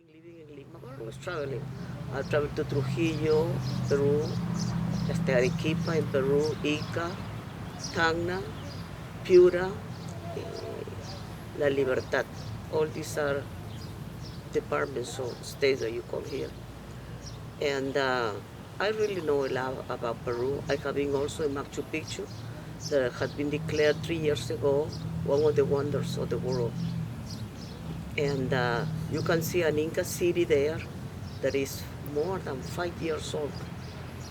living in Lima, but I was traveling. I traveled to Trujillo, Peru, Arequipa in Peru, Ica, Tacna, Piura, eh, La Libertad. All these are departments or states that you call here. And I really know a lot about Peru. I have been also in Machu Picchu, that had been declared 3 years ago one of the wonders of the world. And you can see an Inca city there that is more than 5 years old,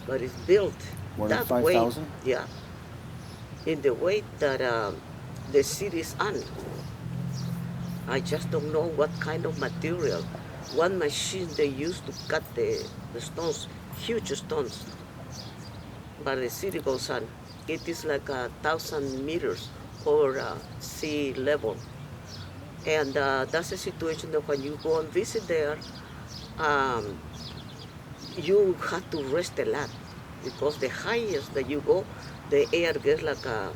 but it's built More than that way. 5,000? Yeah, in the way that the city is on. I just don't know what kind of material. One machine they use to cut the stones, huge stones. But the city goes on. It is like 1,000 meters over sea level. And that's a situation that when you go and visit there, um, you have to rest a lot because the highest that you go, the air gets like a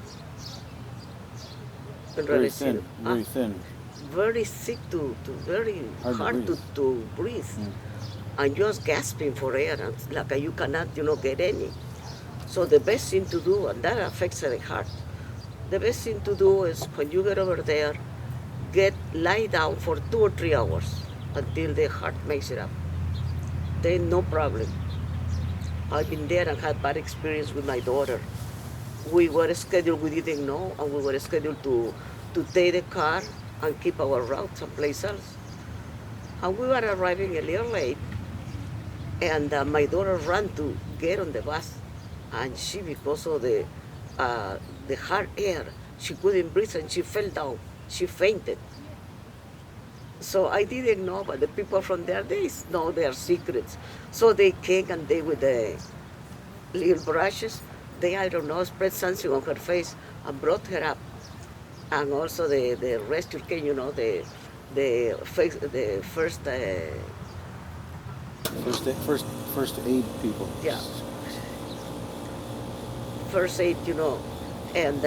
Very thin, very thin. very thick to very hard to breathe. And you're just gasping for air, and it's like you cannot, get any. So the best thing to do, and that affects the heart, the best thing to do is when you get over there, lie down for 2 or 3 hours until the heart makes it up. Then no problem. I've been there and had bad experience with my daughter. We were scheduled, we didn't know, and we were scheduled to take the car and keep our route someplace else. And we were arriving a little late, and my daughter ran to get on the bus, and she, because of the hard air, she couldn't breathe and she fell down. She fainted. So I didn't know, but the people from there, they know their secrets. So they came and they, with the little brushes, they, I don't know, spread something on her face and brought her up. And also the rescue came, the first First aid people. yeah, first aid, and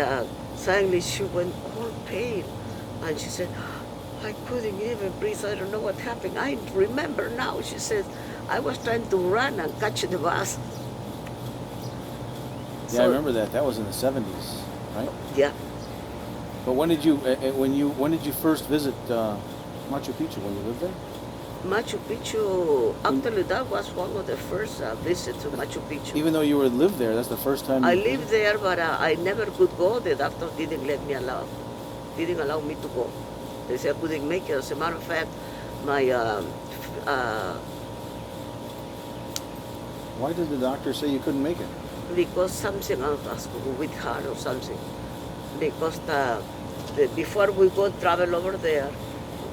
suddenly she went all pale, and she said, I couldn't even breathe, I don't know what happened. I remember now, she said, I was trying to run and catch the bus. Yeah, I remember that. That was in the 70s, right? Yeah. But when did you first visit Machu Picchu? When you lived there? Machu Picchu, actually that was one of the first visits to Machu Picchu. Even though you lived there, that's the first time. I lived there, but I never could go. The doctor didn't allow me to go. They said I couldn't make it. As a matter of fact, my Why did the doctor say you couldn't make it? because something was with her or something. Because before we go travel over there,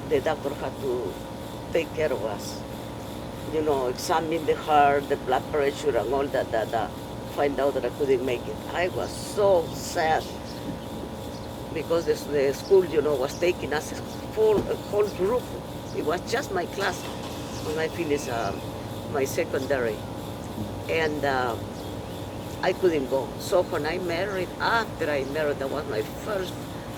the doctor had to take care of us. Examine the heart, the blood pressure, and all that. Find out that I couldn't make it. I was so sad because the school, was taking us a whole group. It was just my class when I finished my secondary, and I couldn't go. So when after I married, that was my first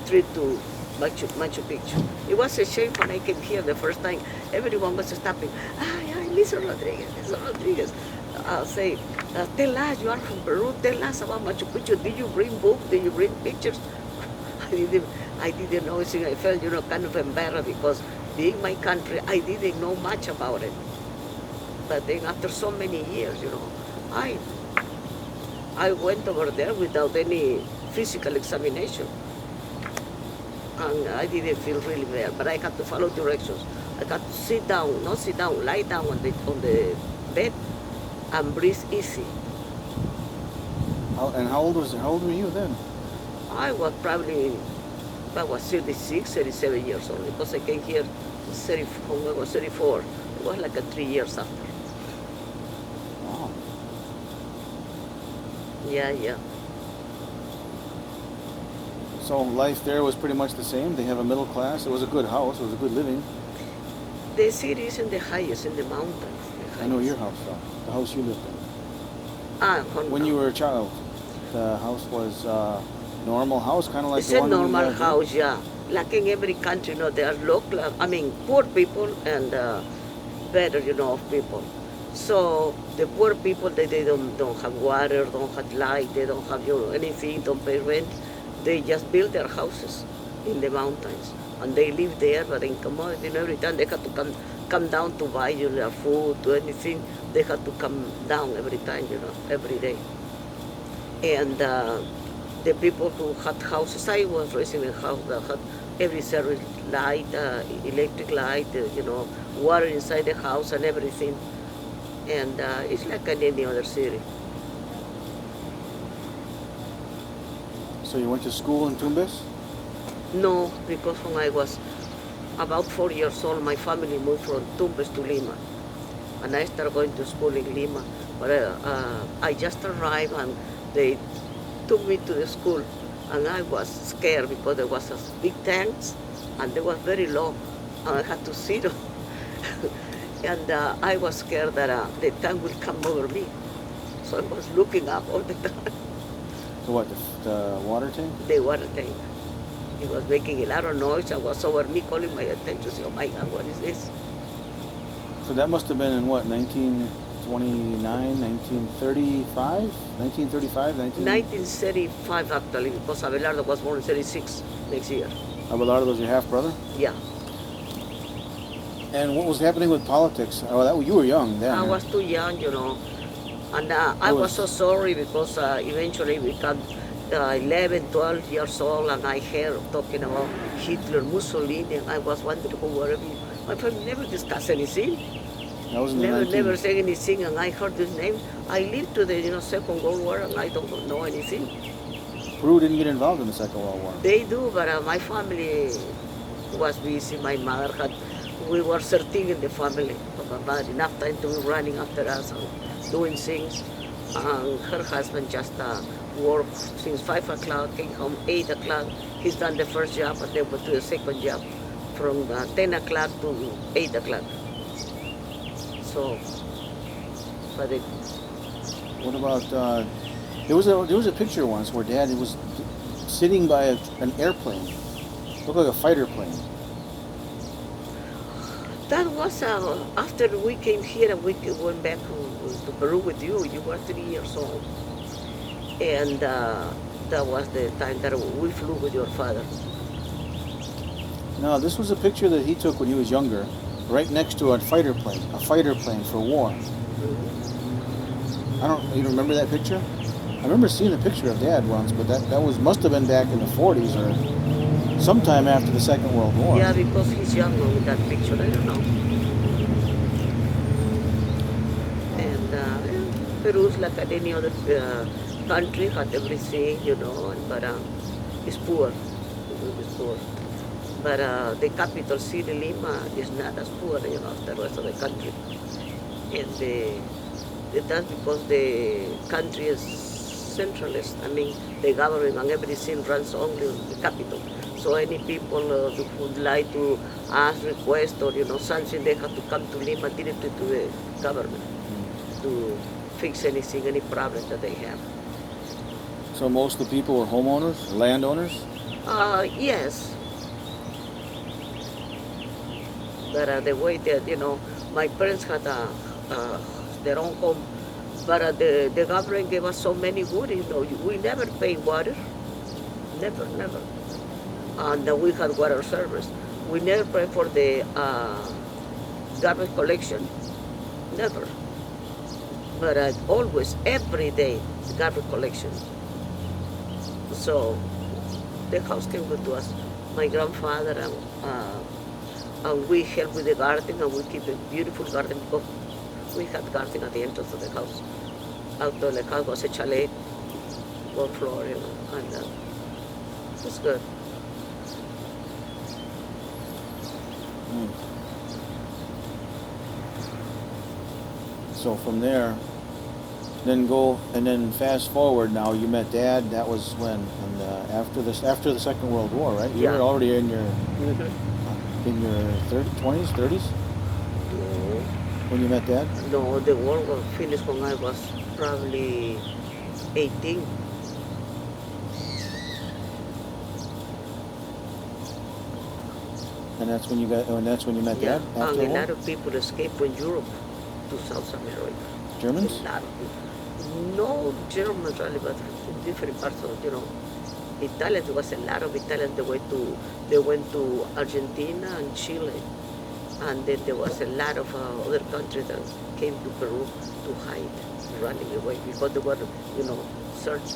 trip to Machu Picchu. It was a shame when I came here the first time. Everyone was stopping. Ay, Lisa Rodriguez. I'll say, tell us, you are from Peru, tell us about Machu Picchu. Did you bring books? Did you bring pictures? I didn't know anything. I felt, kind of embarrassed because being my country, I didn't know much about it. But then after so many years, I went over there without any physical examination. And I didn't feel really bad, but I had to follow directions. I had to lie down on the bed and breathe easy. How old were you then? I was 36, 37 years old because I came here when I was 34. It was like 3 years after. Wow. Yeah. So life there was pretty much the same. They have a middle class. It was a good house. It was a good living. The city is in the highest, in the mountains. I know your house, though. The house you lived in. When you were a child, the house was normal house, kind of like it's the a one normal house, yeah. Like in every country, there are poor people and better, of people. So the poor people, they don't have water, don't have light, they don't have anything, don't pay rent. They just build their houses in the mountains, and they live there. But in commodity, every time they have to come down to buy their food, to anything, they have to come down every time, every day. And the people who had houses, I was raised in a house that had every service, light, electric light, water inside the house and everything. And it's like in any other city. So you went to school in Tumbes? No, because when I was about 4 years old, my family moved from Tumbes to Lima. And I started going to school in Lima. But I just arrived and they took me to the school. And I was scared because there was a big tanks and they were very low. And I had to sit on. And I was scared that the tank would come over me. So I was looking up all the time. So what, the water tank? The water tank. It was making a lot of noise and was over me, calling my attention. So, oh my God, what is this? So that must have been in what, 1929, 1935? 1935, 1935 actually, because Abelardo was born in 36 next year. Abelardo was your half-brother? Yeah. And what was happening with politics? Oh, you were young then. I was too young, And I was so sorry because eventually we got 11, 12 years old and I heard talking about Hitler, Mussolini, and I was wondering who were we. My family never discussed anything. That was in the never said anything, and I heard this name. I lived to the Second World War and I don't know anything. Peru didn't get involved in the Second World War. They do, but my family was busy. My mother we were 13 in the family, but enough time to be running after us and doing things. And her husband just worked since 5 o'clock, came home 8 o'clock. He's done the first job and then went to the second job from 10 o'clock to 8 o'clock. So, but what about, there was a picture once where Dad was sitting by an airplane, looked like a fighter plane. That was after we came here and we went back to Peru with you. You were 3 years old. And that was the time that we flew with your father. No, this was a picture that he took when he was younger, right next to a fighter plane for war. Mm-hmm. You remember that picture? I remember seeing a picture of Dad once, but that must have been back in the 40s or sometime after the Second World War. Yeah, because he's younger with that picture, I don't know. And Peru's like any other country, had everything, but it's poor. It's poor. But the capital city, Lima, is not as poor, as the rest of the country. And that's because the country is centralist. I mean, the government and everything runs only on the capital. So any people who would like to ask, request, or something, they have to come to Lima directly to the government to fix anything, any problem that they have. So most of the people were homeowners, landowners? Yes. But the way that, my parents had their own home, but the government gave us so many wood, we never paid water. Never. And we had water service. We never paid for the garbage collection. Never. But always, every day, garbage collection. So the house came good to us. My grandfather and we helped with the garden, and we keep a beautiful garden because we had garden at the entrance of the house. Out of the house was a chalet, 1 floor, and it was good. So from there, then fast forward. Now you met Dad. That was when, and after the Second World War, right? You were already in your in your 20s, 30s. No. When you met Dad? No, the war was finished when I was probably 18. And that's when you met Yeah, Dad after and the a war? lot of people escaped from Europe to South America. Germans? A lot of people. No Germans really, but in different parts of, Italians. There was a lot of Italians. They went to Argentina and Chile, and then there was a lot of other countries that came to Peru to hide, running away because they were,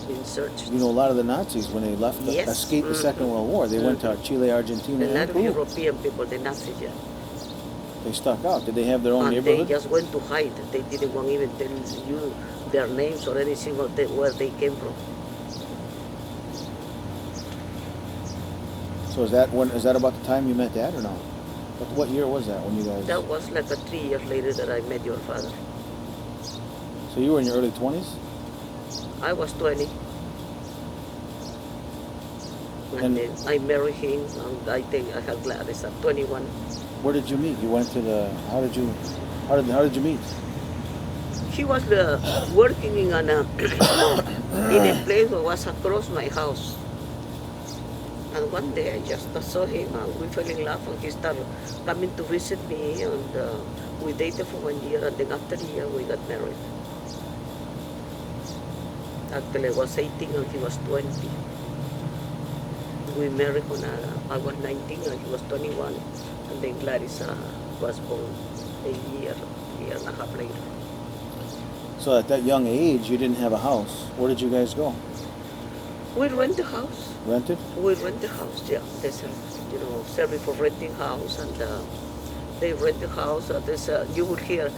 being searched. You know, a lot of the Nazis, when they left, Yes. escaped the Second World War, they went to Chile, Argentina, A lot and of Peru. European people, the Nazis, yeah. They stuck out. Did they have their own And neighborhood? they just went to hide. They didn't want even tell you their names or anything or where they came from. So is that about the time you met Dad or no? What year was that when you guys? That was like 3 years later that I met your father. So you were in your early 20s? I was 20. And then I married him, and I think I had Gladys at 21. Where did you meet? You went to the. How did you meet? He was working in in a place that was across my house. And one day I just saw him and we fell in love and he started coming to visit me and we dated for 1 year and then after a year we got married. Actually I was 18 and he was 20. We married when I was 19 and he was 21 and then Clarissa was born a year and a half later. So at that young age, you didn't have a house. Where did you guys go? We rent the house. Rented? We rent the house, yeah. There's a, service for renting house, and they rent the house. You would hear,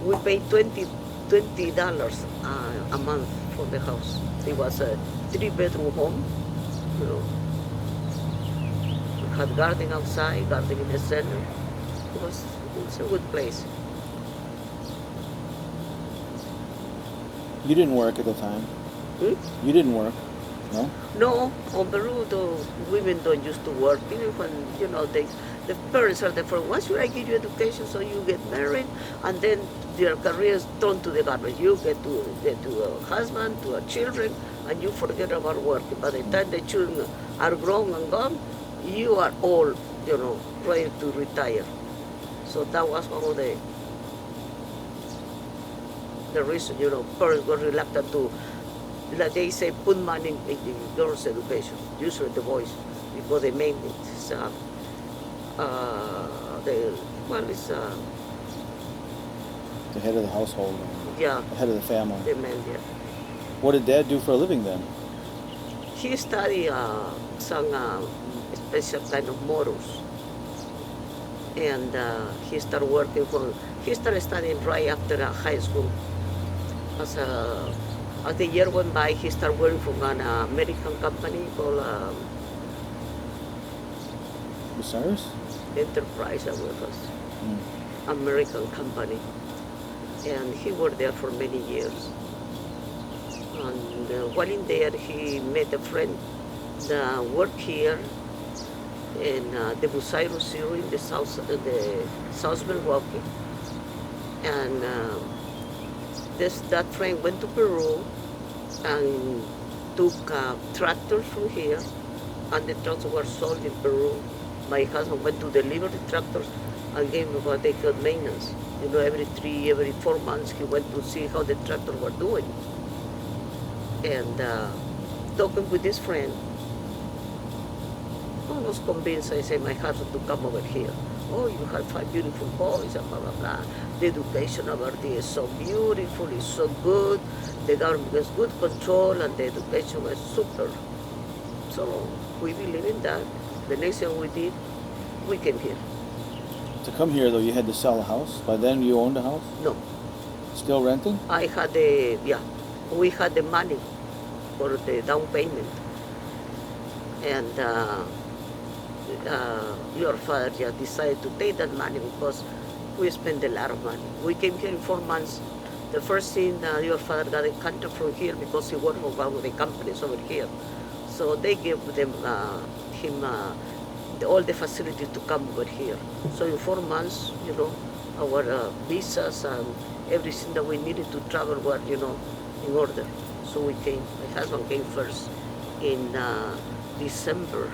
we pay $20 a month for the house. It was a 3-bedroom home, It had garden outside, garden in the center. It's a good place. You didn't work at the time. You didn't work, no? No, on Peru, the women don't used to work. Even when, the parents are there for, why should I give you education so you get married and then their career is thrown to the garbage. You get to a husband, to a children, and you forget about working. By the time the children are grown and gone, you are all, ready to retire. So that was one of the reason, parents were reluctant to, like they say, put money in the girls' education, usually the boys, because the main it's The head of the household. Yeah. The head of the family. The man, yeah. What did Dad do for a living then? He studied some special kind of models. And he started studying right after high school. As the year went by, he started working for an American company called Cyrus? Enterprise, American company. And he worked there for many years. And while in there, he met a friend that worked here in the Busairo Zero in the South Milwaukee. And that friend went to Peru and took tractors from here, and the tractors were sold in Peru. My husband went to deliver the tractors and gave them what they called maintenance. Every 4 months he went to see how the tractors were doing. And talking with this friend, I was convinced. I said, my husband to come over here. Oh, you have 5 beautiful boys, and blah, blah, blah. The education over there is so beautiful, it's so good. The government has good control, and the education was super. So we believe in that. The next thing we did, we came here. To come here, though, you had to sell a house. By then, you owned a house? No. Still renting? We had the money for the down payment. And your father just decided to take that money because we spent a lot of money. We came here in 4 months. The first thing, your father got a contract from here because he worked for one of the companies over here. So they gave him all the facilities to come over here. So in 4 months, our visas and everything that we needed to travel were, in order. So we came. My husband came first in December.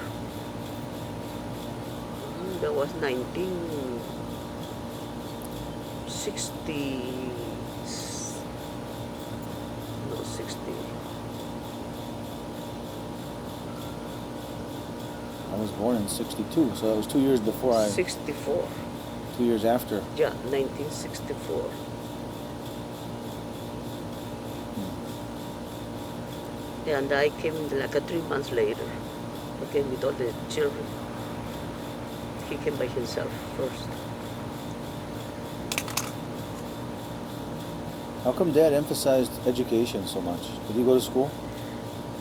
think that was 1960, no, 60. I was born in '62, so that was 2 years before 64. 2 years after. Yeah, 1964. And I came like 3 months later. I came with all the children. He came by himself first. How come Dad emphasized education so much? Did he go to school?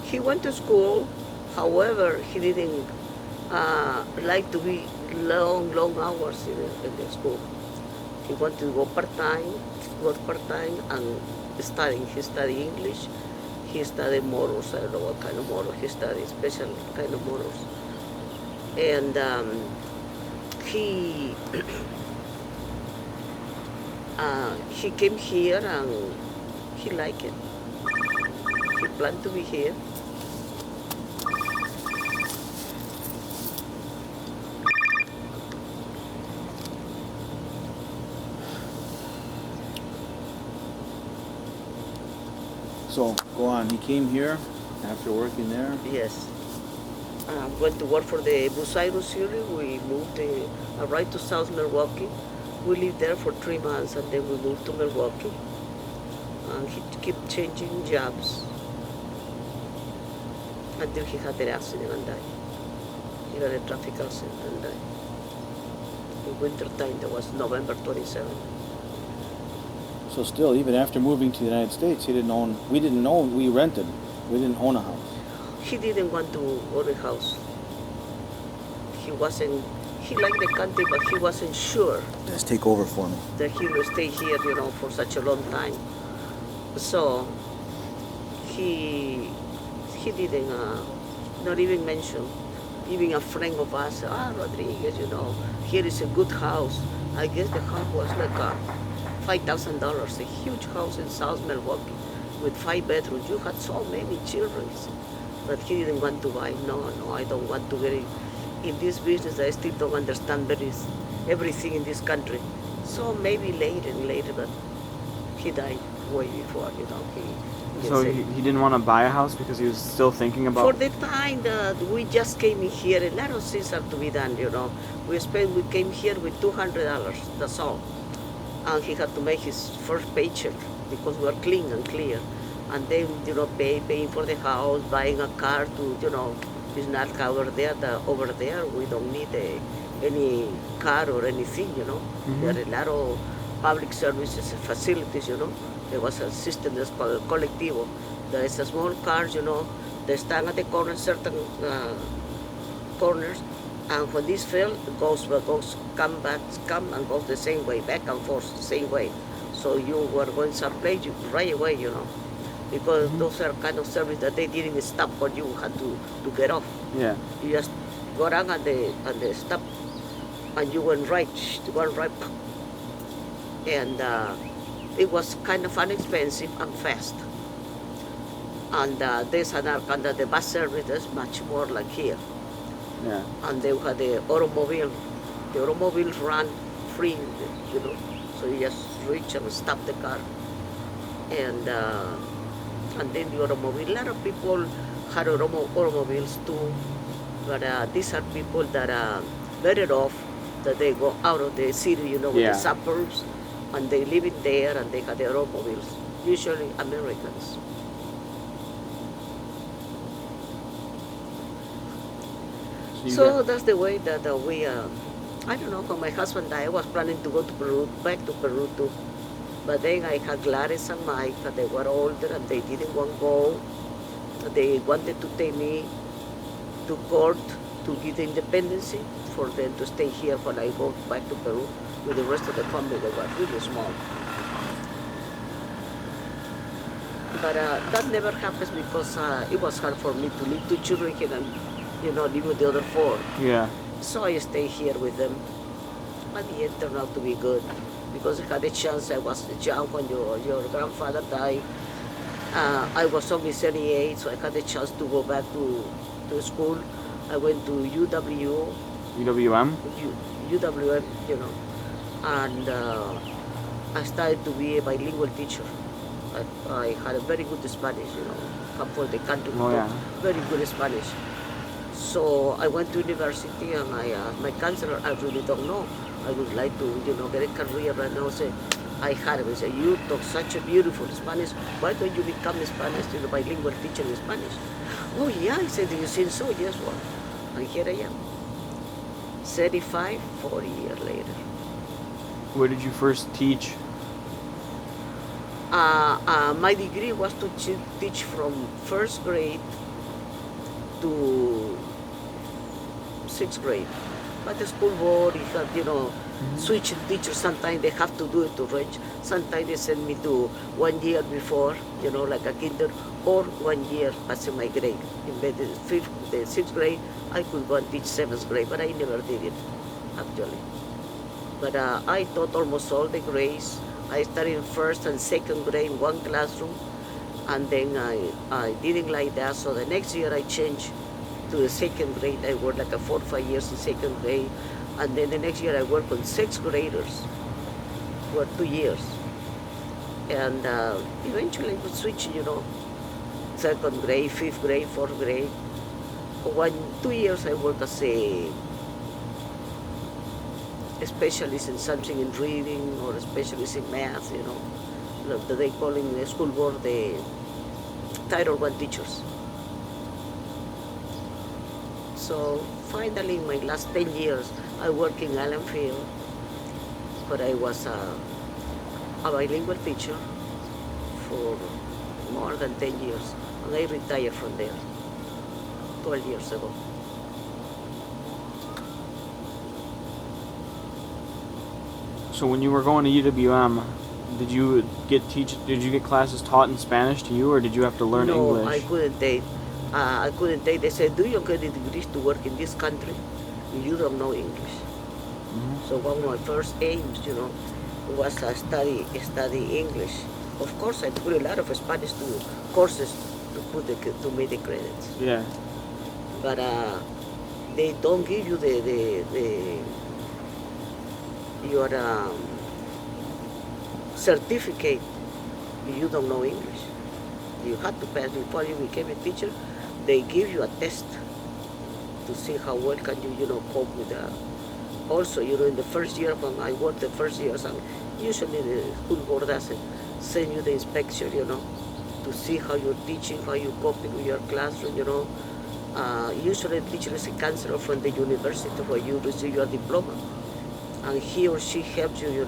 He went to school, however, he didn't like to be long hours in the school. He wanted to go part-time, work part-time and studying. He studied English, he studied models, I don't know what kind of model he studied, special kind of models. And he came here and he liked it. He planned to be here. So, go on. He came here after working there? Yes. Went to work for the Busairo series. We moved right to South Milwaukee. We lived there for 3 months and then we moved to Milwaukee. And he kept changing jobs until he had the accident and died. He had a traffic accident and died. In winter time, that was November 27. So still, even after moving to the United States, we didn't own, we rented. We didn't own a house. He didn't want to own a house. He liked the country, but he wasn't sure Just take over for me. that he will stay here, for such a long time. So he didn't not even mention. Even a friend of us, Rodriguez, here is a good house. I guess the house was like $5,000, a huge house in South Milwaukee with 5 bedrooms. You had so many children. But he didn't want to buy. No, I don't want to get in this business. I still don't understand everything in this country. So maybe later, but he died way before, So he didn't want to buy a house because he was still thinking about... For the time that we just came in here, a lot of things have to be done, We came here with $200, that's all. And he had to make his first paycheck because we are clean and clear. And then, paying for the house, buying a car to, it's not over there. Over there, we don't need any car or anything, Mm-hmm. There are a lot of public services and facilities, There was a system that's called Colectivo. There is a small cars, they stand at the corner, certain corners, and when this fails, it come and goes the same way, back and forth, the same way. So you were going someplace, right away, because those are kind of service that they didn't stop when you had to get off. Yeah. You just go down at the stop, and you went right, and it was kind of inexpensive and fast. And there's another kind of the bus service that's much more like here. Yeah. And they had the automobile. The automobiles run free, So you just reach and stop the car. And then the automobile. A lot of people had automobiles too, but these are people that are better off, that they go out of the city, with the suburbs, and they live in there and they have their automobiles. Usually Americans. So that's the way that we, I don't know, when my husband died, I was planning to go to Peru, back to Peru too. But then I had Gladys and Mike, they were older and they didn't want to go. They wanted to take me to court to give the independence for them to stay here when I go back to Peru with the rest of the family. They were really small. But that never happens because it was hard for me to leave 2 children here and, live with the other 4. Yeah. So I stayed here with them. But the end turned out to be good because I had a chance. I was young when your grandfather died. I was only 78, so I had a chance to go back to school. I went to UW. UWM? UWM, and I started to be a bilingual teacher. I had a very good Spanish, come from the country, very good Spanish. So I went to university and my counselor, I really don't know. I would like to, get a career right now. Say, I had him. He said, you talk such a beautiful Spanish. Why don't you become a Spanish, bilingual teacher in Spanish? Oh yeah, I said, do you think so? Yes, well, and here I am. 35, 40 years later. Where did you first teach? My degree was to teach from first grade to sixth grade. But the school board, it had, switch teachers. Sometimes they have to do it to range. Sometimes they send me to 1 year before, like a kinder, or 1 year passing my grade. In the sixth grade, I could go and teach seventh grade, but I never did it, actually. But I taught almost all the grades. I started in first and second grade in one classroom, and then I didn't like that, so the next year I changed to the second grade. I worked like 4 or 5 years in second grade, and then the next year I worked on sixth graders for 2 years. And eventually I would switch, second grade, fifth grade, fourth grade. 2 years I worked as a specialist in something in reading or a specialist in math, they call in the school board the Title I teachers. So finally, in my last 10 years, I work in Allen Field, but I was a bilingual teacher for more than 10 years, and I retired from there 12 years ago. So when you were going to UWM, did you get classes taught in Spanish to you, or did you have to learn English? No, I couldn't take. They said, do you get a degree to work in this country? You don't know English. Mm-hmm. So one of my first aims, was to study English. Of course, I put a lot of Spanish courses to make the credits. Yeah. But they don't give you your certificate if you don't know English. You had to pass before you became a teacher. They give you a test to see how well can you, cope with that. Also, in the first year when I worked the first years, and usually the school board doesn't send you the inspection, to see how you're teaching, how you're coping with your classroom, Usually the teacher is a counselor from the university where you receive your diploma. And he or she helps you,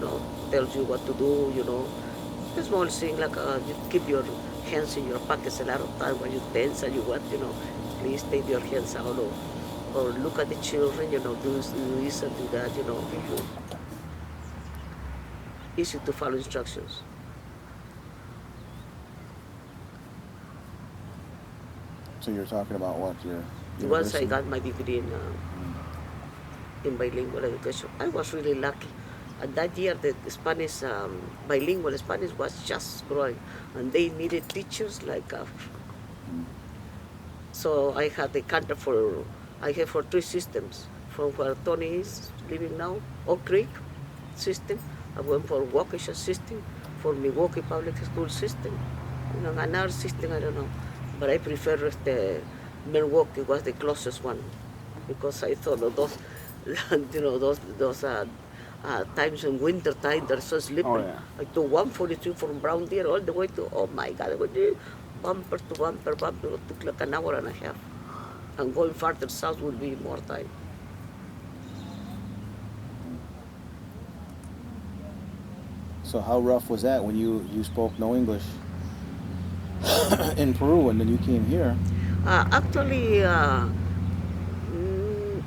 tells you what to do, a small thing like you keep your hands in your pockets a lot of time when you tense and you want, please take your hands out or look at the children, do this and do that, easy to follow instructions. So you're talking about what? Once I got my degree in bilingual education, I was really lucky. And that year, the Spanish, bilingual Spanish was just growing, and they needed teachers like So I had the contract I have for 3 systems. From where Tony is living now, Oak Creek system. I went for Waukesha system, for Milwaukee Public School system, another system, I don't know. But I prefer the Milwaukee was the closest one, because I thought of those, those times in winter time, they're so slippery. Oh, yeah. I took 142 from Brown Deer all the way to, oh my God, bumper to bumper, it took like an hour and a half. And going farther south would be more time. So how rough was that when you spoke no English in Peru and then you came here? Actually,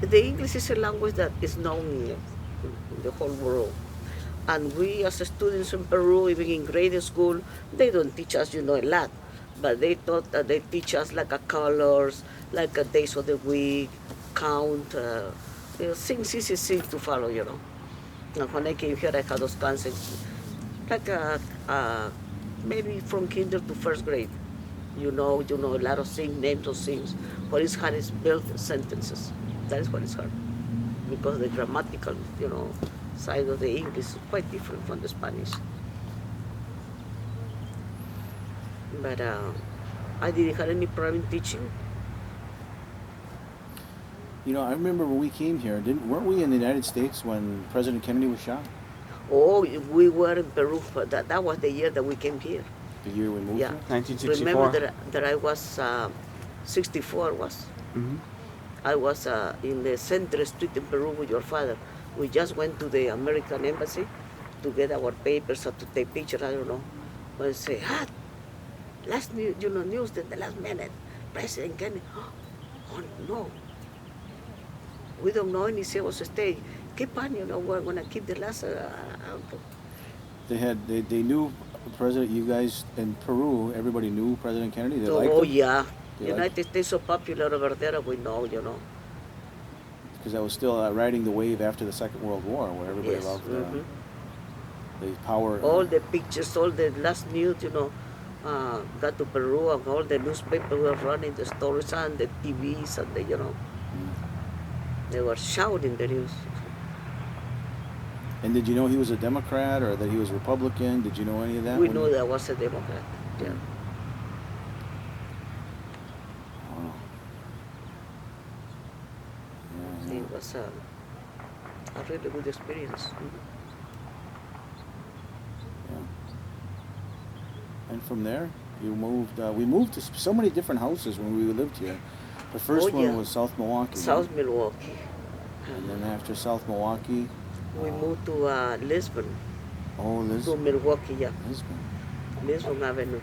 the English is a language that is known in the whole world. And we as students in Peru, even in grade school, they don't teach us, a lot. But they thought that they teach us like colors, like days of the week, count, things easy to follow, And when I came here, I had those concepts, like maybe from kinder to first grade. A lot of things, names of things. What is hard is build sentences. That is what is hard. because the grammatical, side of the English is quite different from the Spanish. But I didn't have any problem teaching. I remember when we came here, weren't we in the United States when President Kennedy was shot? Oh, we were in Peru, but that was the year that we came here. The year we moved Yeah. here? 1964. Remember that I was 64 was. Mm-hmm. I was in the Central Street in Peru with your father. We just went to the American Embassy to get our papers or to take pictures, I don't know. But I say, last news in the last minute, President Kennedy. Oh no, we don't know any civil state. Keep on, we're gonna keep the last. They knew President. You guys in Peru, everybody knew President Kennedy. They liked him? Yeah, They United States so popular over there. We know, Because that was still riding the wave after the Second World War, where everybody Yes. loved Mhm. the power. All the pictures, all the last news, got to Peru, and all the newspapers were running the stories and the TVs and they were shouting the news. And did you know he was a Democrat or that he was Republican? Did you know any of that? We knew that was a Democrat. Yeah. Wow. Yeah, It was a really good experience. yeah. And from there, you moved. We moved to so many different houses when we lived here. The first one was South Milwaukee. South Milwaukee. And then after South Milwaukee, We moved to Lisbon, to Lisbon. Milwaukee, yeah, Lisbon. Lisbon Avenue.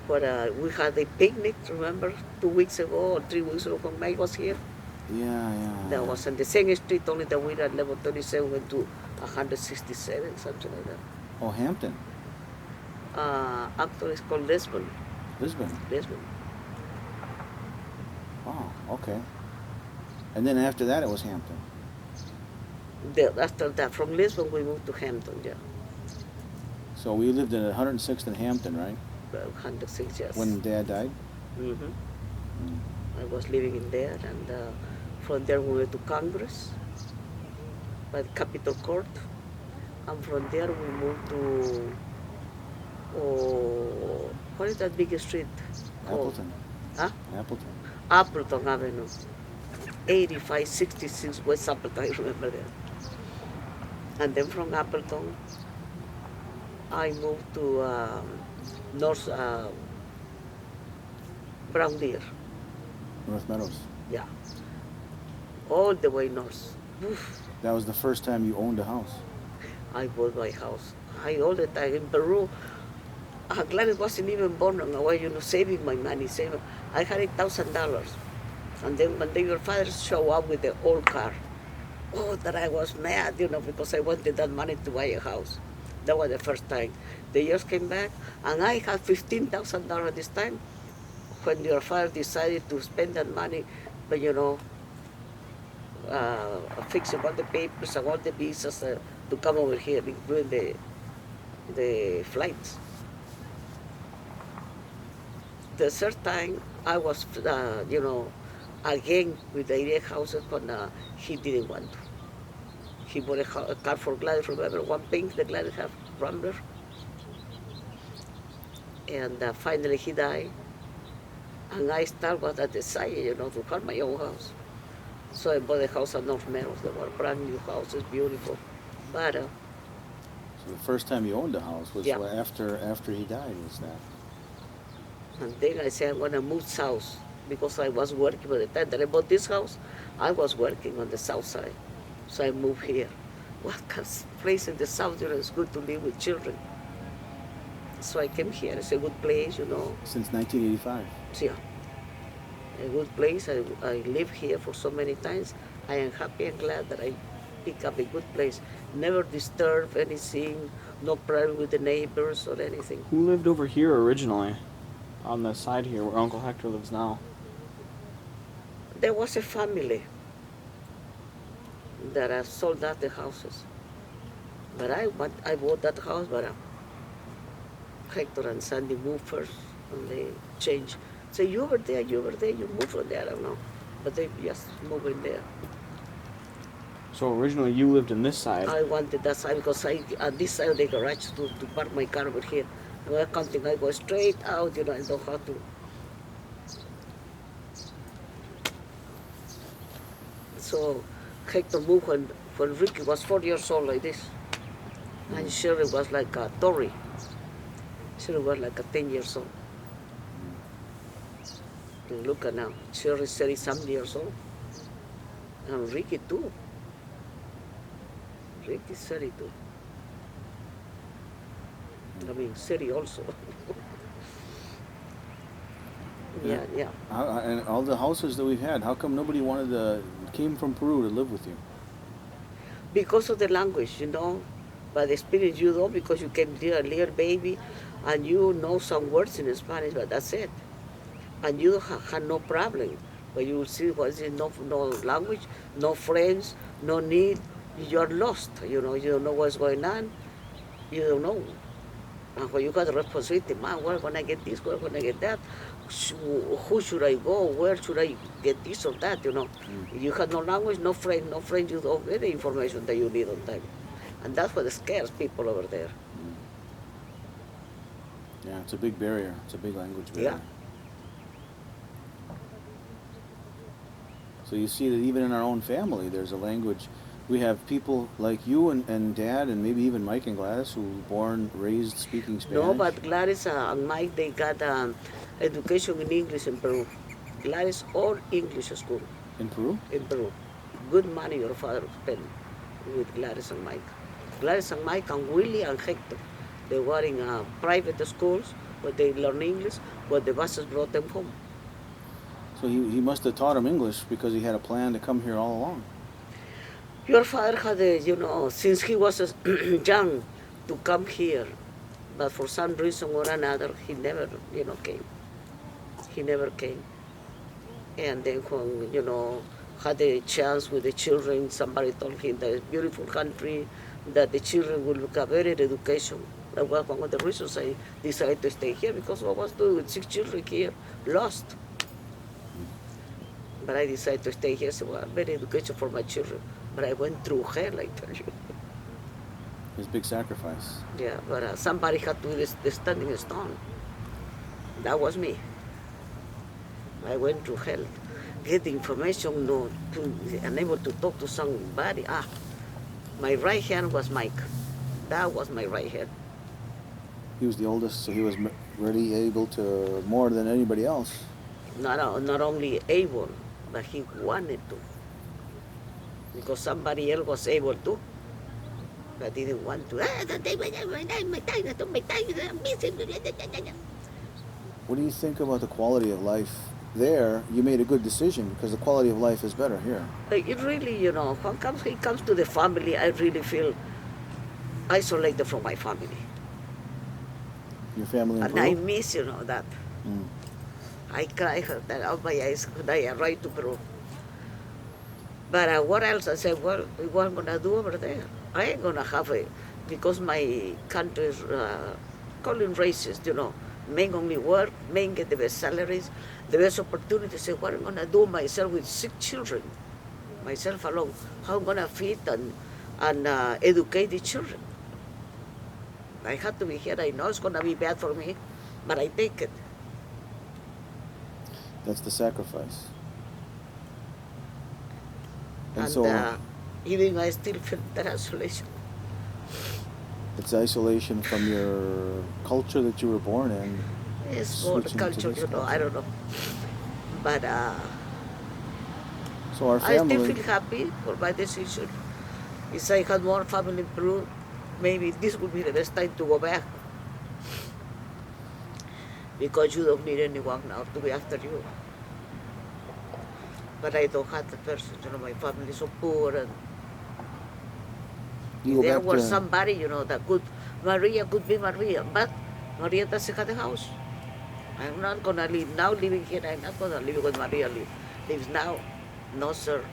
But we had a picnic, remember, 2 weeks ago or 3 weeks ago when Mike was here. Yeah. That was on the same street, only that we at level 37 went to 167, something like that. Oh, Hampton. Actually, it's called Lisbon. Lisbon. Lisbon. Wow. Okay. And then after that, it was Hampton. After that, from Lisbon, we moved to Hampton, yeah. So we lived in 106th and Hampton, right? 106, yes. When Dad died. I was living in there, and from there we went to Congress, by the Capitol Court, and from there we moved to, what is that big street called? Appleton. Huh? Appleton. Appleton Avenue, 8566 West Appleton, I remember that. And then from Appleton, I moved to North Brown Deer. North Meadows. Yeah, all the way north. Oof. That was the first time you owned a house. I bought my house. All the time in Peru. Gladys wasn't even born on a way, saving my money. I had $1,000. And then one day your father showed up with the old car. Oh, that I was mad, because I wanted that money to buy a house. That was the first time. The years came back, and I had $15,000 this time. When your father decided to spend that money, but fixing all the papers and all the visas to come over here, including the flights. The third time, I was, again with the idea houses, but he didn't want to. He bought a car for Gladys, remember, one pink, the Gladys have Rambler. And finally he died. And I was at the side, to have my own house. So I bought a house at North Meadows. They were brand new houses, beautiful. But So the first time you owned a house was Yeah. after he died, was that? and then I said, I'm going to move south because I was working by the time that I bought this house. I was working on the south side. So I moved here. What place in the south, it's good to live with children. So I came here. It's a good place, Since 1985. Yeah, a good place. I live here for so many times. I am happy and glad that I pick up a good place. Never disturb anything, no problem with the neighbors or anything. Who lived over here originally? On the side here where Uncle Hector lives now. There was a family that sold out the houses. But I bought that house, but Hector and Sandy moved first, and they changed. So you over there, you move from there, I don't know. But they just moved in there. So originally you lived in this side. I wanted that side because at this side of the garage to park my car over here. When I come to, I go straight out, I don't have to. So Hector moved when Ricky was 4 years old like this. And Sherry was like a Tori. Sherry was like a 10 years old. And look at now, Sherry's 30-something years old. And Ricky too. Ricky's 32. I mean, 30 also. Yeah. And all the houses that we've had, how come nobody came from Peru to live with you? Because of the language, by the experience you know, because you came here a little baby, and you know some words in Spanish, but that's it. And you had no problem. But you will see what is no language, no friends, no need. You're lost, you don't know what's going on. You don't know. And when you got the responsibility, man, where when I get this, where when I get that, who should I go, where should I get this or that, You have no language, no friend, you don't get the information that you need on time. And that's what scares people over there. Yeah, it's a big barrier. It's a big language barrier. Yeah. So you see that even in our own family, there's a language. We have people like you and Dad and maybe even Mike and Gladys who were born, raised speaking Spanish. No, but Gladys and Mike, they got education in English in Peru. Gladys, all English school. In Peru? In Peru. Good money your father spent with Gladys and Mike. Gladys and Mike and Willie and Hector. They were in private schools where they learn English, but the buses brought them home. So he must have taught them English because he had a plan to come here all along. Your father had, since he was young, to come here, but for some reason or another, he never, came. He never came. And then when, had a chance with the children, somebody told him that it's a beautiful country, that the children will look a better education. That was one of the reasons I decided to stay here, because I was doing with 6 children here, lost. But I decided to stay here, so better education for my children. But I went through hell, I tell you. It's a big sacrifice. Yeah, but somebody had to do the standing stone. That was me. I went through hell. Get the information, unable to talk to somebody. My right hand was Mike. That was my right hand. He was the oldest, so he was really able to more than anybody else. Not only able, but he wanted to. Because somebody else was able to, but didn't want to. What do you think about the quality of life there? You made a good decision because the quality of life is better here. It really, when it comes to the family, I really feel isolated from my family. Your family in And Peru? I miss, that. I cry that out my eyes when I arrived to Peru. But what else? I said, what am I going to do over there? I ain't going to have it, because my country is calling racist, Men only work, men get the best salaries, the best opportunities. Say, what am I going to do myself with 6 children? Myself alone. How am I going to feed and educate the children? I had to be here. I know it's going to be bad for me, but I take it. That's the sacrifice. And so even I still feel that isolation. It's isolation from your culture that you were born in. It's more the culture, I don't know. But so our I family, still feel happy for my decision. If I had more family in Peru, maybe this would be the best time to go back. Because you don't need anyone now to be after you. But I don't have the person, my family is so poor, and if there was somebody, that could, Maria could be Maria, but Maria doesn't have the house. I'm not gonna live now living here, I'm not gonna live with Maria lives now. No, sir.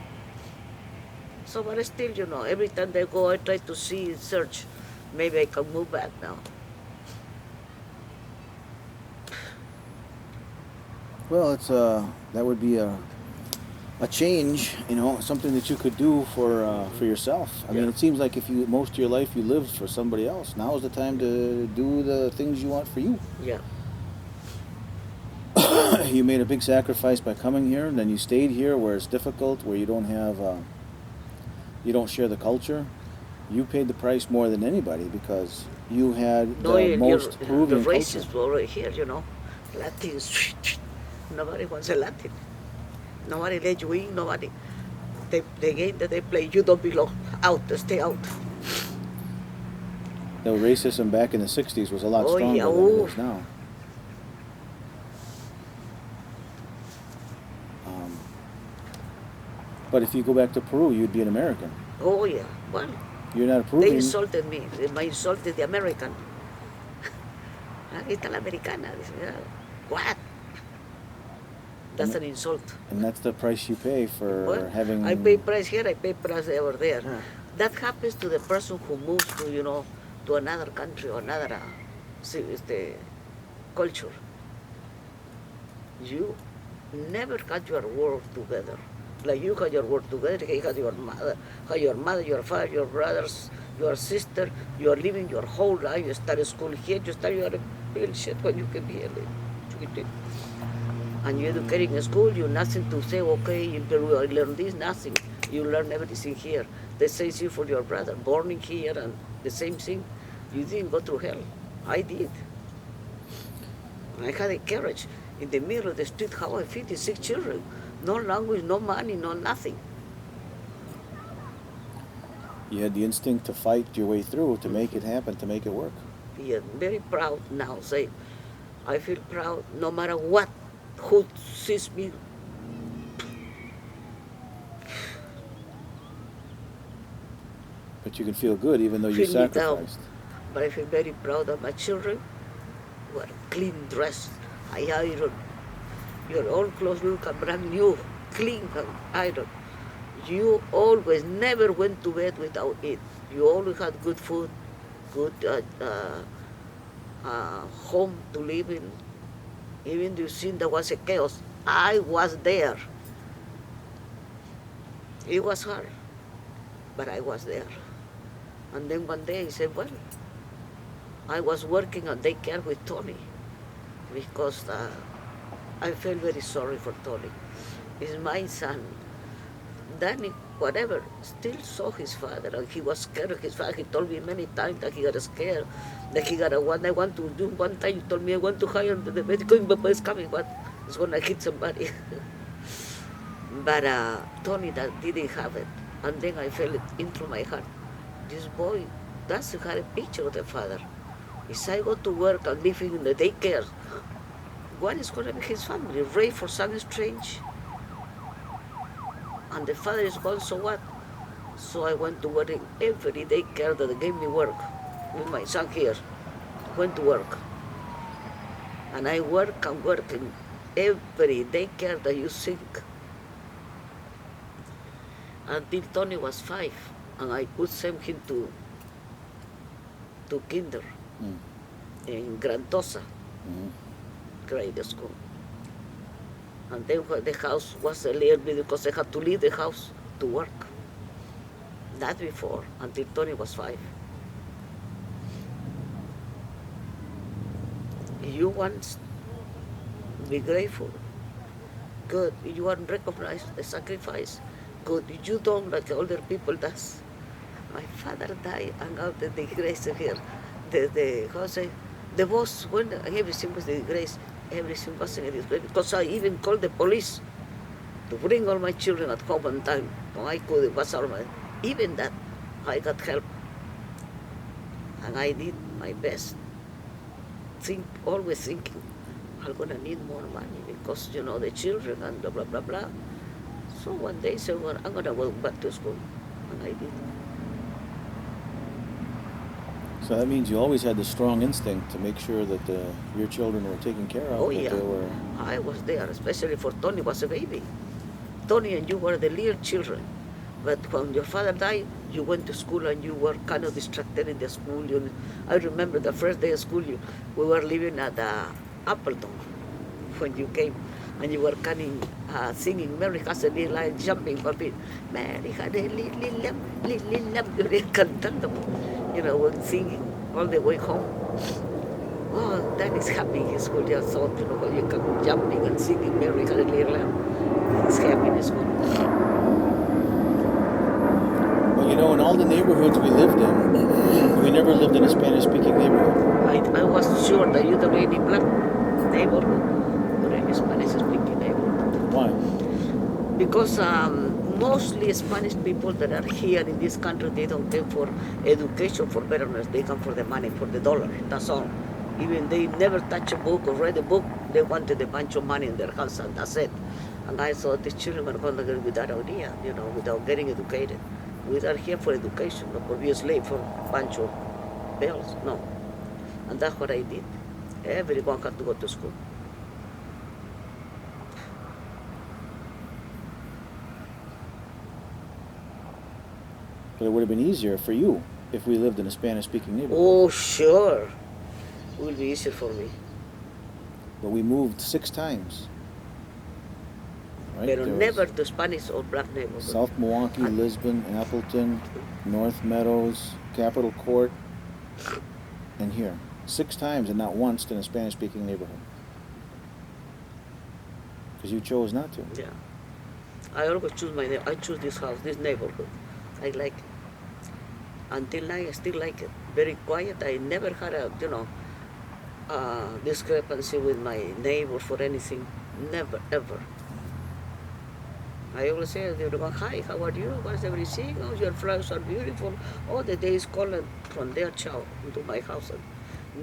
So, but still, every time they go, I try to see, search, maybe I can move back now. Well, it's that would be a a change, something that you could do for yourself. I mean, it seems like if you most of your life you lived for somebody else. Now is the time to do the things you want for you. Yeah. You made a big sacrifice by coming here, and then you stayed here where it's difficult, where you don't have, you don't share the culture. You paid the price more than anybody because you had the most Peruvian the races culture. were here, Latins. Nobody wants a Latin. Nobody let you in. Nobody. The game that they play, you don't belong. Out. Stay out. The racism back in the '60s was a lot Oh, stronger yeah, than it is now. But if you go back to Peru, you'd be an American. Oh, yeah. Well, You're not a Peruvian. they insulted me. They insulted the American. Ahí está la americana. What? That's an insult. And that's the price you pay for Well, having... I pay price here, I pay price over there. That happens to the person who moves to, to another country or another culture. You never had your work together. Like you had your work together, he had your mother, your father, your brothers, your sister. You are living your whole life. You start school here, you start your real shit when you came here. And you're educating in school, you nothing to say, okay, in Peru I learn this, nothing. You learn everything here. The same thing for your brother, born in here and the same thing. You didn't go through hell. I did. I had a carriage in the middle of the street, how I 56 children. No language, no money, no nothing. You had the instinct to fight your way through, to make it happen, to make it work. Yeah, very proud now. Say, I feel proud no matter what, who sees me. But you can feel good even though you Feel me down. sacrificed. But I feel very proud of my children who are clean dressed. I iron. Your old clothes look brand new, clean and iron. You always never went to bed without it. You always had good food, good home to live in. Even you seen there was a chaos. I was there. It was hard, but I was there. And then one day I said, well, I was working on daycare with Tony because I felt very sorry for Tony. He's my son. Danny, whatever, still saw his father, and he was scared of his father. He told me many times that he got scared, that he got I want to do. One time he told me, I want to hire the medical, Papa is coming, but it's going to hit somebody. But Tony that didn't have it. And then I felt it into my heart. This boy doesn't have a picture of the father. If I go to work and live in the daycare, what is going to be his family? Raised for something strange. And the father is gone, so what? So I went to work in every daycare that they gave me work. With my son here, went to work. And I work in every daycare that you think. Until Tony was 5, and I could send him to kinder in Grantosa, grade school. And then the house was a little bit because I had to leave the house to work. That before, until Tony was 5. You want to be grateful. Good. You want to recognize the sacrifice. Good. You don't like older people does. My father died and out the disgrace here. The boss, when everything was the disgrace, everything was in a disgrace. Because I even called the police to bring all my children at home on time. When I could, it was all my, even that, I got help. And I did my best. Always thinking, I'm gonna need more money because, the children and blah, blah, blah, blah. So one day I said, well, I'm gonna go back to school. And I did. So that means you always had the strong instinct to make sure that your children were taken care of. Oh, that yeah. They were... I was there, especially for Tony was a baby. Tony and you were the little children. But when your father died, you went to school and you were kind of distracted in the school. I remember the first day of school, we were living at Appleton when you came. and you were coming, singing Mary has a little line, jumping for it. Mary had a little lamb, you're cantando, we're singing all the way home. Oh, that is happy in school. Just thought, when you come jumping and singing Mary had a little lamb, it's happy in school. Well, in all the neighborhoods we lived in, we never lived in a Spanish-speaking neighborhood. I was sure that you don't have any black neighborhood or any Spanish-speaking neighborhood. Why? Because mostly Spanish people that are here in this country, they don't come for education, for betterness. They come for the money, for the dollar. That's all. Even they never touch a book or read a book. They wanted a bunch of money in their house, and that's it. And I thought these children are going to get with that idea, without getting educated. We are here for education, not for be a slave for a bunch of bells. No. And that's what I did. Everyone had to go to school. But it would have been easier for you if we lived in a Spanish-speaking neighborhood. Oh, sure. It will be easier for me. But we moved 6 times. Right? But never to Spanish or black neighborhood. South Milwaukee, Lisbon, Appleton, North Meadows, Capitol Court, and here. 6 times and not once in a Spanish-speaking neighborhood. Because you chose not to. Yeah. I always choose I choose this house, this neighborhood. I like it. Until now, I still like it. Very quiet. I never had a, discrepancy with my neighbor for anything. Never, ever. I always say, hi, how are you? What's everything? Oh, your flowers are beautiful. Oh, the day is calling from their child into my house. And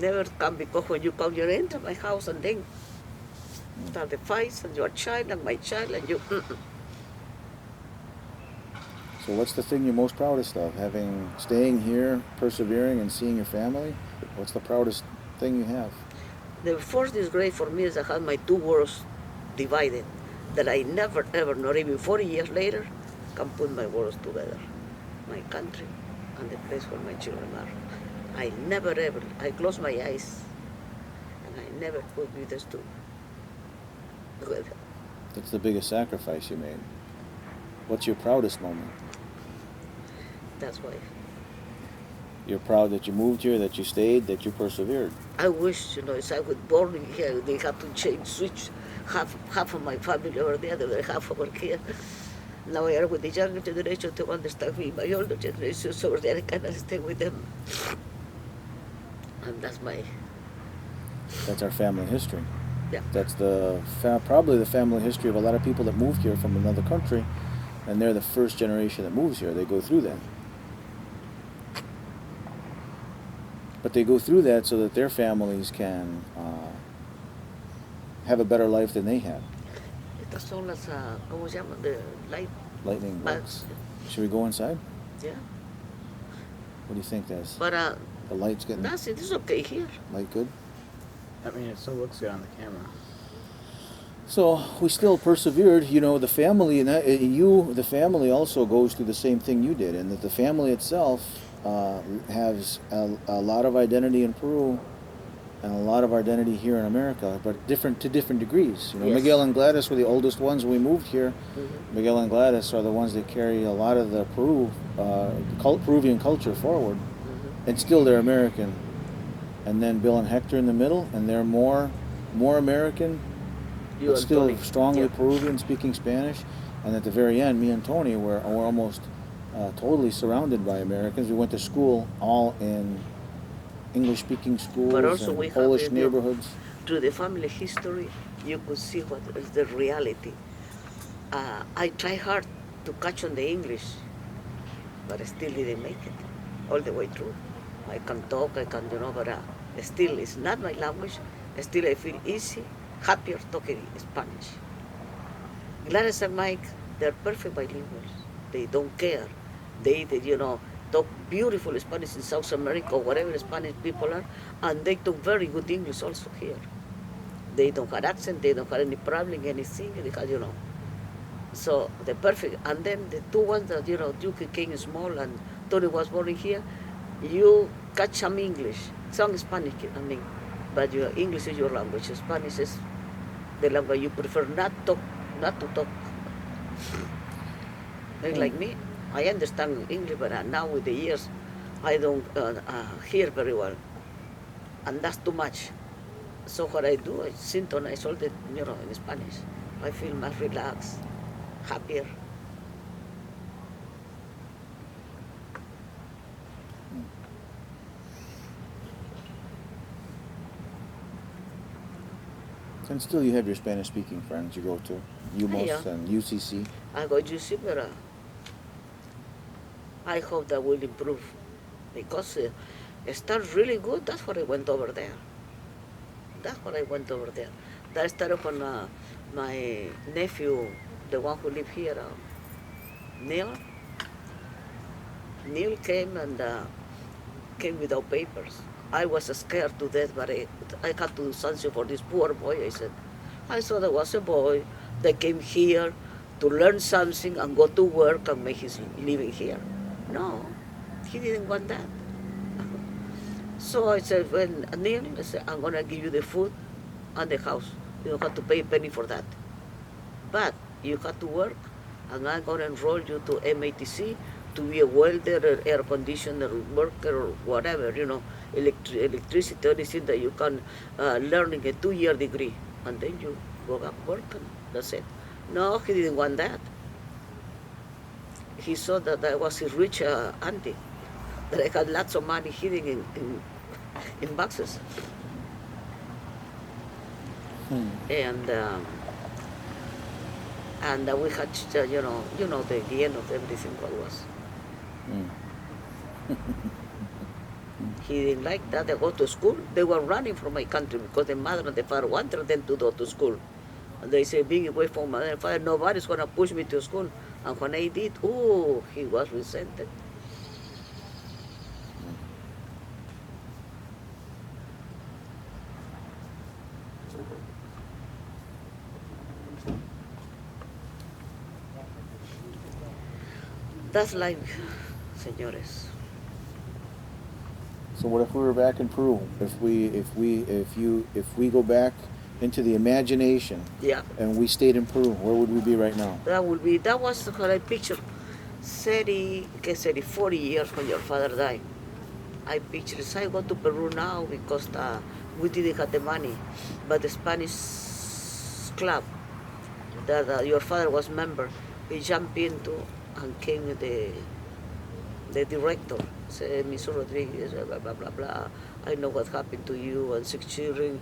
never come because when you come, you enter my house and then start the fights and your child and my child and you. So what's the thing you're most proudest of? Staying here, persevering, and seeing your family? What's the proudest thing you have? The first disgrace for me is I had my 2 worlds divided. That I never, ever, not even 40 years later, can put my worlds together. My country and the place where my children are. I never, ever, I close my eyes and I never put these 2 together. That's the biggest sacrifice you made. What's your proudest moment? That's why. You're proud that you moved here, that you stayed, that you persevered. I wish, if I was born here, they have to change, switch half of my family over there, the other half over here. Now I are with the younger generation to understand me. My older generation over there, I cannot stay with them. And that's our family history. Yeah. That's probably the family history of a lot of people that move here from another country, and they're the first generation that moves here. They go through that. But they go through that so that their families can have a better life than they had. Estas son las, ¿cómo se llaman? The lightning bugs. Should we go inside? Yeah. What do you think, Des? But The light's getting... that's it. It's okay here. Light good? I mean, it still looks good on the camera. So we still persevered. The family, and the family also goes through the same thing you did, and that the family itself has a lot of identity in Peru and a lot of identity here in America, but to different degrees. Yes. Miguel and Gladys were the oldest ones when we moved here. Mm-hmm. Miguel and Gladys are the ones that carry a lot of the Peruvian culture forward, and still they're American. And then Bill and Hector in the middle, and they're more American, but still strongly Peruvian, speaking Spanish. And at the very end, me and Tony were almost totally surrounded by Americans. We went to school all in English-speaking schools and Polish neighborhoods. Through the family history, you could see what is the reality. I try hard to catch on the English, but I still didn't make it all the way through. I can talk, but still it's not my language. Still I feel happier talking Spanish. Gladys and Mike, they're perfect bilinguals. They don't care. They talk beautiful Spanish in South America, or wherever Spanish people are, and they talk very good English also here. They don't have accent, they don't have any problem, anything, because, So they're perfect. And then the 2 ones that, Duke came small and Tony was born here, you catch some English, some Spanish, but your English is your language. Spanish is the language you prefer not to talk. Like me, I understand English, but now with the years, I don't hear very well, and that's too much. So what I do, I syntonize all the, in Spanish. I feel much relaxed, happier. And still, you have your Spanish-speaking friends you go to, UMOS Yeah. and UCC. I go to see, but I hope that will improve because it starts really good. That's what I went over there. That's what I went over there. That started when my nephew, the one who live here, Neil. Neil came and came without papers. I was scared to death, but I had to do something for this poor boy. I saw there was a boy that came here to learn something and go to work and make his living here. No, he didn't want that. So I said, well, Neil, I said, I'm going to give you the food and the house. You don't have to pay a penny for that. But you have to work, and I'm going to enroll you to MATC to be a welder or air conditioner worker or whatever, electricity, anything that you can learn in a 2-year degree. And then you go back working. That's it. No, he didn't want that. He saw that I was a rich auntie, that I had lots of money hidden in boxes. And we had, the end of everything what was. He didn't like that. They go to school. They were running from my country because the mother and the father wanted them to go to school. And they say, being away from mother and father, nobody's going to push me to school. And when I did, he was resented. That's life, señores. So what if we were back in Peru? If we go back into the imagination, Yeah. and we stayed in Peru, where would we be right now? That was what I pictured. 40 years when your father died. I pictured, I go to Peru now because we didn't have the money. But the Spanish club that your father was member, he jumped into and came with the director, said, Mr. Rodriguez, blah, blah, blah, blah. I know what happened to you and 6 children.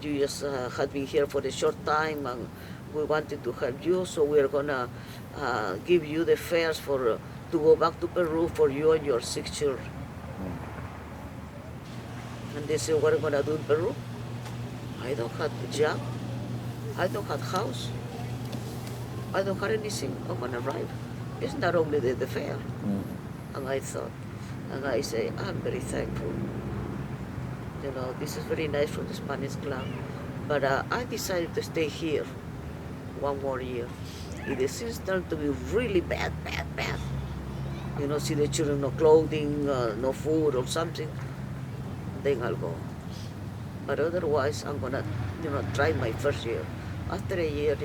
You just had been here for a short time and we wanted to help you, so we're gonna give you the fares to go back to Peru for you and your 6 children. And they said, what are you gonna do in Peru? I don't have a job. I don't have house. I don't have anything. I'm gonna arrive. It's not only the fare. And I thought, and I say, I'm very thankful. This is very nice from the Spanish club. But I decided to stay here 1 more year. If the things start to be really bad, see the children, no clothing, no food or something, then I'll go. But otherwise, I'm gonna, try my first year. After a year,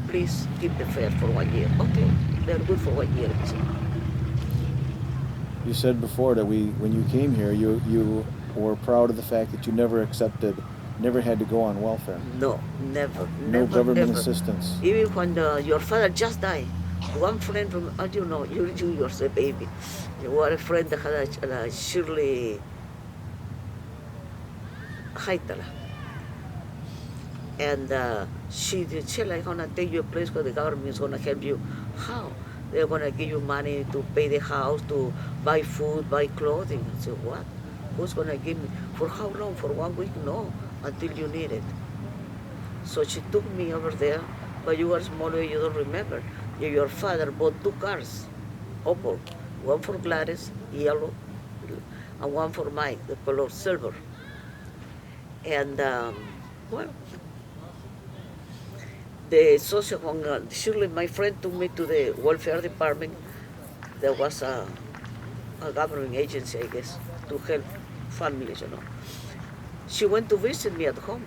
please keep the fare for 1 year. Okay, they're good for 1 year. You said before that when you came here, you were proud of the fact that you never had to go on welfare. No, never. No government never. assistance. Even when your father just died, one friend from, you're a baby. You were a friend that had a Shirley Haitala. And she said, I'm going to take you a place where the government is going to help you. How? They're going to give you money to pay the house, to buy food, buy clothing. I said, what? Who's going to give me? For how long? For 1 week? No, until you need it. So she took me over there, but you were smaller, you don't remember. Your father bought 2 cars, Opel, one for Gladys, yellow, and one for Mike, the color silver. And, the social, surely my friend took me to the welfare department. There was a government agency, I guess, to help families, She went to visit me at home.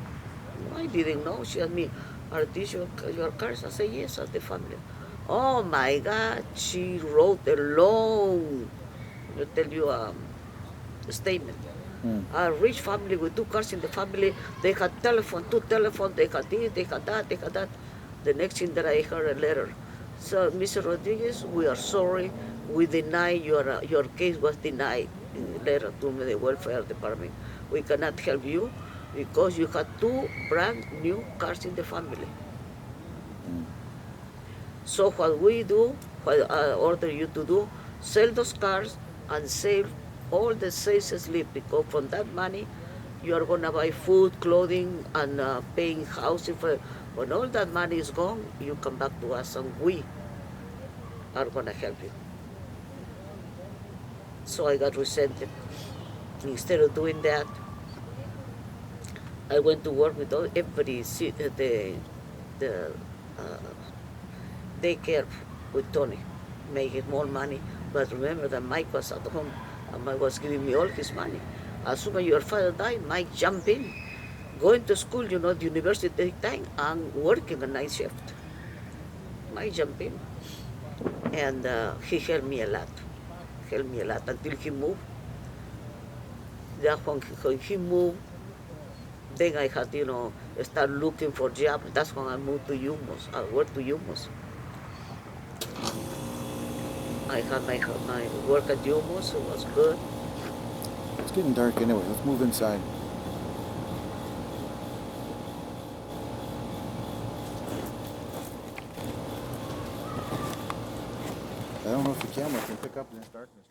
I didn't know. She asked me, Are these your cars? I say, yes, of the family. Oh my God, she wrote a long, I tell you, statement. Mm. A rich family with 2 cars in the family, they had telephone, 2 telephones, they had this, they had that, they had that. The next thing that I heard a letter. So, Mr. Rodriguez, we are sorry. We deny your case was denied in the letter to the welfare department. We cannot help you because you had 2 brand new cars in the family. So what we do, what I order you to do, sell those cars and save all the sales slip because from that money you are gonna buy food, clothing, and paying housing for. When all that money is gone, you come back to us and we are gonna help you. So I got resented. Instead of doing that, I went to work with the uh, daycare with Tony, making more money. But remember that Mike was at home and Mike was giving me all his money. As soon as your father died, Mike jumped in. Going to school, the university time, and working a night shift. Mike jumped in. And he helped me a lot. Helped me a lot until he moved. Then when he moved, then I had, start looking for job. That's when I moved to Humos. I worked to Humos. I had my work at Humos. It was good. It's getting dark anyway. Let's move inside. I don't know if the camera can pick up this darkness.